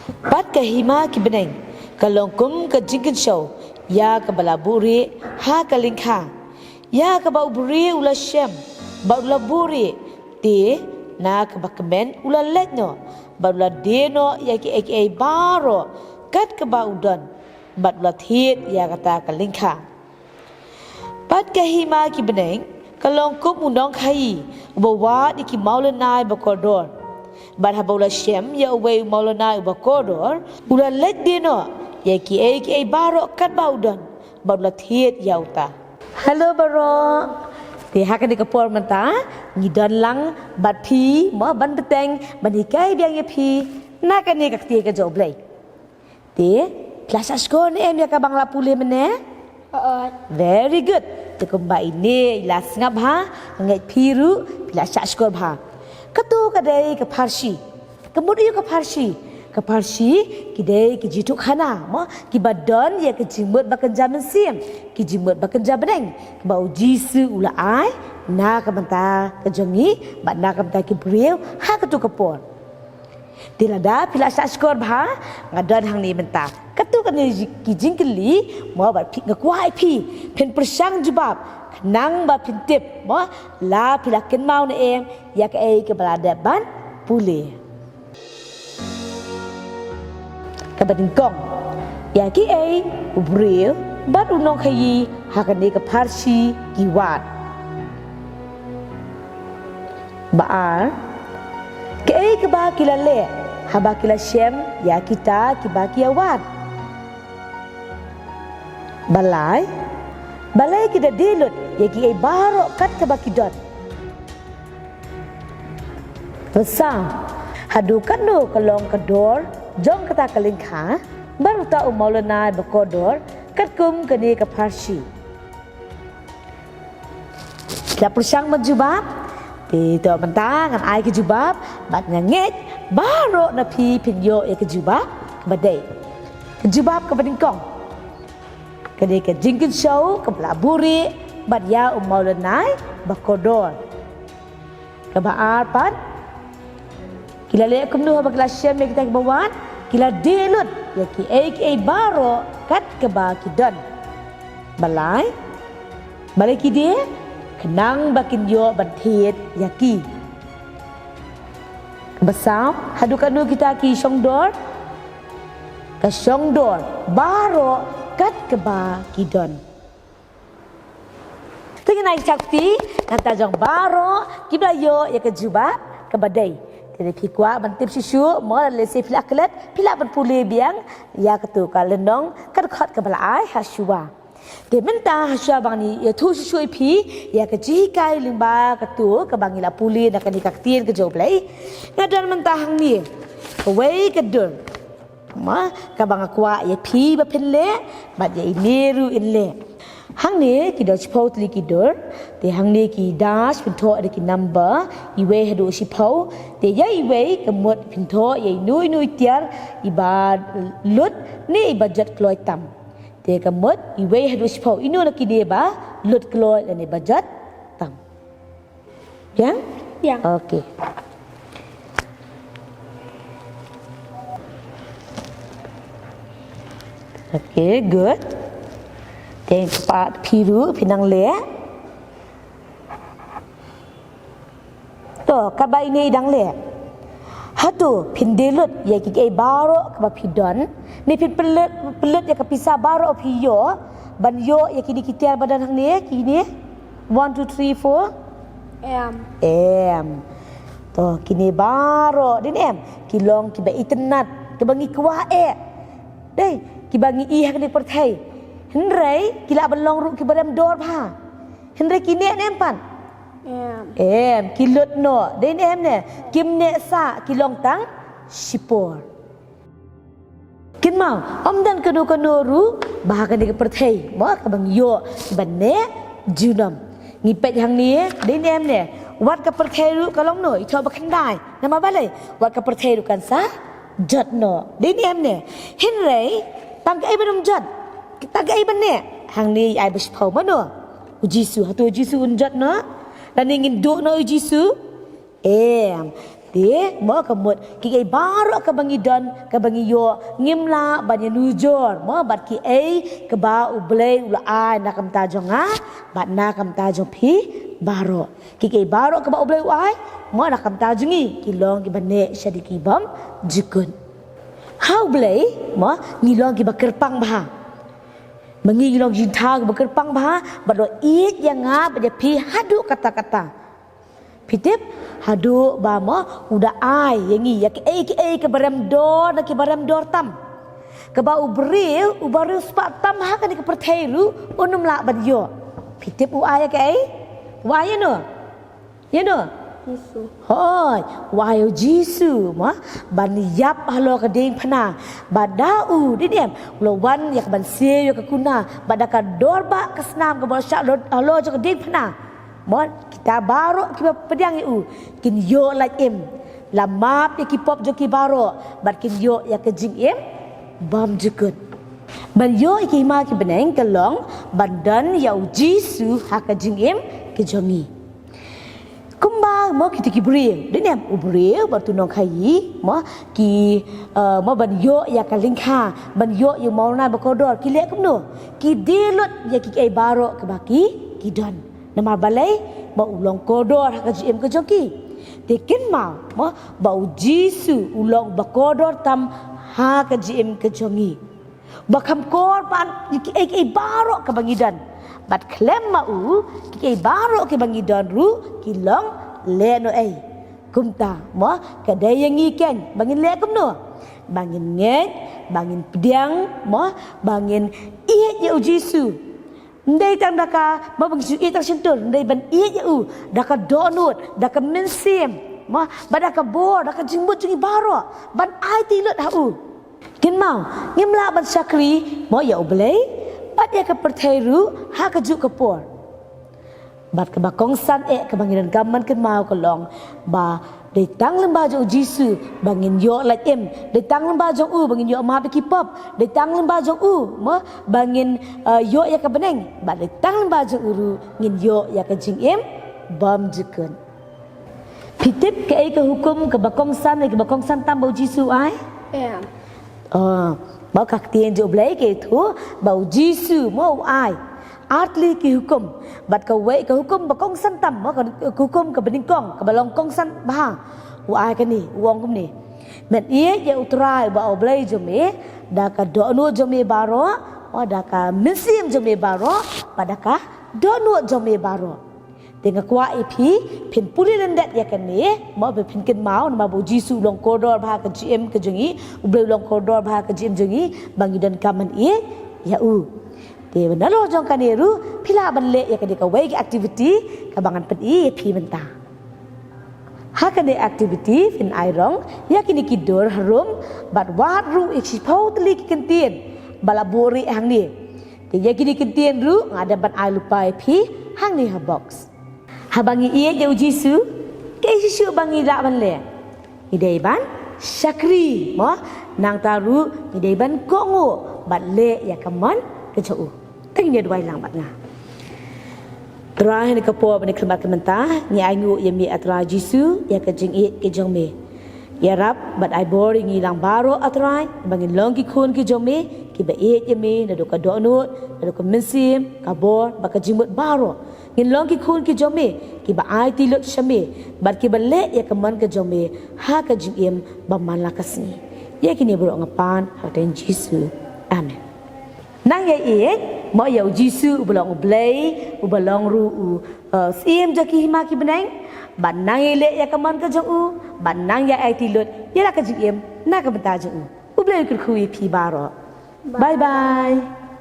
Pat kahima ki beneng kalongkum ka jingkin show ya ka balaburi ha ka lingkha ya ka bauburi ula shem ba ula buri te na ka bakmen ula letno ba ula deno ya ki aka baro kat ka ba udan ba ula thiet ya kata ka lingkha pat kahima ki beneng kalongkum undong khai bawa di ki maulanai ba kodor But habula shem ya uwe maulana uba kodor ula let dino ya ki ai baro kat baudan baula thiet yauta hello baro ti hakan di kapor menta ngidan lang bat phi mo ban beteng ban hikai biang ye phi na kan ni kakti ka joblay ti kelas askon em ya ka bangla pule mene very good te kumba ini las ngap ha ngai phiru kelas askon ha Katu kadai ke Parsi, kemudian ke Parsi kidai ke jitu khana, mo ki badan ya ke jimut bakan zaman sim, ki jimut bakan jabeneng, ke bau jisu ula ai, na ke banta ke jongi, bat na ke banta ki beriu, ha katu kepon. Dilada pila saskor bah, ngadan hang ni banta. Katu kan ki jingkeli, mo bat pik ngakuai pi, pen persang jubab. Nang ba pintip mo la pilakin mau na em ya ka ai ke balada ban pule ka bading kong ya ki ai ubril bat unong khayi hakane ka Parsi kiwat baar ke ai ke ba kilale haba kila shem ya kita ki ba kiawat balai kita dilut ya ki ai baro kat ka bakidot besar hadu kanu kalong kedor jong kata kalingkha baru ta maulana bakodor kat kum kani ka Parsi la persang menjubab ti to bentang kan ai ke jubab bat nganget baro na pi pinyo ya ke jubab badai ke jubab ke badingkong kini ke jingkin show ke belaburi bat ya umaulanai bakodor ke baar pat kila le kumnu ba kelas syam kita ke bawan kila delut ya ki aka baro kat ke ba kidan balai ki dia kenang bakin yo bantiet yaki besar hadukanu kita ki songdor ke songdor baro kat ke ba kidon tengah naik cakti nanta jong baro kibla yo ya ke jubab ke badai jadi pikwa bantip sisu mo lesi pilaklet pilak berpule biang ya ketu kalendong kat khat ke bala ai hasua ke menta hasua bang ni ya tu sisu pi ya ke jikai limba ketu ke bangila pule nak ni kaktir ke joblai ngadan menta hang ni wei ke dur ma kabang akwa ya pi ba penle bat ya ineru inle hang ni ki do chipau tli ki dor te hang ni ki dash pinto ada ki number iwe hadu chipau te ya iwe kemut pinto ya nui tiar iba lut ni budget kloi tam te kemut iwe hadu chipau inu nak ki de ba lut kloi ni budget tam ya okey Okay, good. Then part piru pinang le. To kabai ni dang le. Hatu pindelut ya ki ai baro ka pidon. Ni pin pelut ya ka pisa baro piyo. Ban yo ya ki dikitar badan hang ni kini 1 2 3 4 m. To kini baro din em. Kilong ki ba itenat ke bangi kwa Dei ki bangi i hak ni perthai henrei kila belong ru ki badam dor pha henrei ki ne nempan em kilot no den em ne kim ne sa kilong tang sipor kin mau om dan kanu ru bah ka ni perthai mo ka bang yo ban ne junam ngi pet hang ni den em ne wat ka perthai ru kalong no i tho ba khan dai nama balai wat ka perthai ru kan sa jat no den em ne henrei tang ai benum jat tang ai ben ne hang ni ai bes phau ma no ujisu hatu ujisu unjat no dan ingin do no ujisu em Dia mo kemut ki baru ke bangi don ke bangi yo ngimla banyak nujur mo bat ki ke ba ublei ula ai nak kam ta jong bat nak kam ta jong pi baru ki baru ke ba ublei ai mo nak kam ta jongi ki long ki bane syadiki bam jukun how blei mo ngilong ki bakerpang bah mengilong jintag bakerpang bah bado it yang ba pi hadu kata-kata Pitip hadu bama udah ai yangi ya ke baram dor na ke baram dor tam ke ba ubril spat tam ha kan ke perthairu unum la ban yo pitip u ai ke wa ya no Yesu hoi wa yo Jesu ma ban yap halo ke ding phana badau di dem lo wan ya ke ban se yo ke kuna badaka dor ba ke snam ke ba sha halo jo ke ding phana Mon kita baru kita pedang itu kin yo like em la map ki pop jo ki baru bat kin yo ya ke jing em bam jukut ban yo ki ma ki beneng ke long badan ya Jesu ha ke jing em ke jongi kumba mo ki ki bril de nem ubril batu nong khai mo ki mo ban yo ya ka lingkha ban yo yu mau na ba kodor ki le kum no ki dilut ya ki baru ke baki ki don nama balai ba ulong kodor ha kajem ke joki tekin ma ba Jesu ulong ba kodor tam ha kajem ke jongi ba kam kor pan ki baro ke bangidan bat klem ma ki baro ke bangidan ru ki long le no kumta mo kadai yang iken bangin le kum no bangin ngek bangin pedang mo bangin ya Jesu Ndai tang daka babang suit tang sentul ndai ban iya u daka donut daka mensim ma badaka bor daka jimbut jingi baro ban ai tilut hau kin mau ngimla ban sakri mo ya ublei bat ya ka perthairu ha ka ju ka por bat ka bakong san ke bangiran gaman kin mau ka long ba Để tăng lên ba jong Jesu bangin yo like em để tăng lên ba jong bangin yo ma ki pop để tăng lên ba jong ma bangin yo ya ka beneng ba để tăng lên ba jong uru ngin yo ya ka jing em bam jukun pitip ke hukum ke bakong san tam bau Jesu ai ba kak tien jo blai ke thu bau Jesu mo ai Artli ki hukum bat ka we ka hukum bakong san tam ma ka hukum ka bening kong ka balong kong san ba wa ai ka ni wong kum ni met ye ya utrai ba oblai jo me da ka do no jo me baro o da ka misim jo me baro pada ka do no jo me baro tenga kwa ipi pin puli lendat ya kan ni ma be pin kin mau ma bo Jesu long kodor ba ka gm ka jongi ublai long kodor ba ka gm jongi bangi dan kaman ye ya Dia benalo jong kaniru pila banle ya kadika wei activity kabangan pedi pi menta. Hakane activity fin airong ya kini kidor harum bat wat ru ikipau teli kentien balabori hang ni. Dia kini kentien ru ngada ban ai lupa pi hang ni ha box. Habangi ie je Jesu ke Jesu bangi la banle. Idai ban syakri mo nang taru idai ban kongo bat le ya kaman kecau, tengnya dua hilang batna. Terakhir ni kapur bani kelembat kementah, ni aingu yang mi atra Jesu, ya kejeng it kejong me. Ya rap bat ai boring hilang baru atrai, bangin long ki kun kejong me, ki ba it ya me, nado ka donut, nado ka mensim, kabor, baka jimut baru. Ngin long ki kun kejong me, ki ba ai tilut syame, bat ki ba le ya keman kejong me, ha kejeng im ba man lakasni. Ya kini buruk ngapan, hakten Jesu. Amen. Nang ya mo ya Jesu ubelong ublei ubelong ru sim jaki hima ki beneng ban nang ile ya kaman ka jong ban nang ya ai tilut ya la ka jim na ka benta jong ublei kur khu pi baro bye bye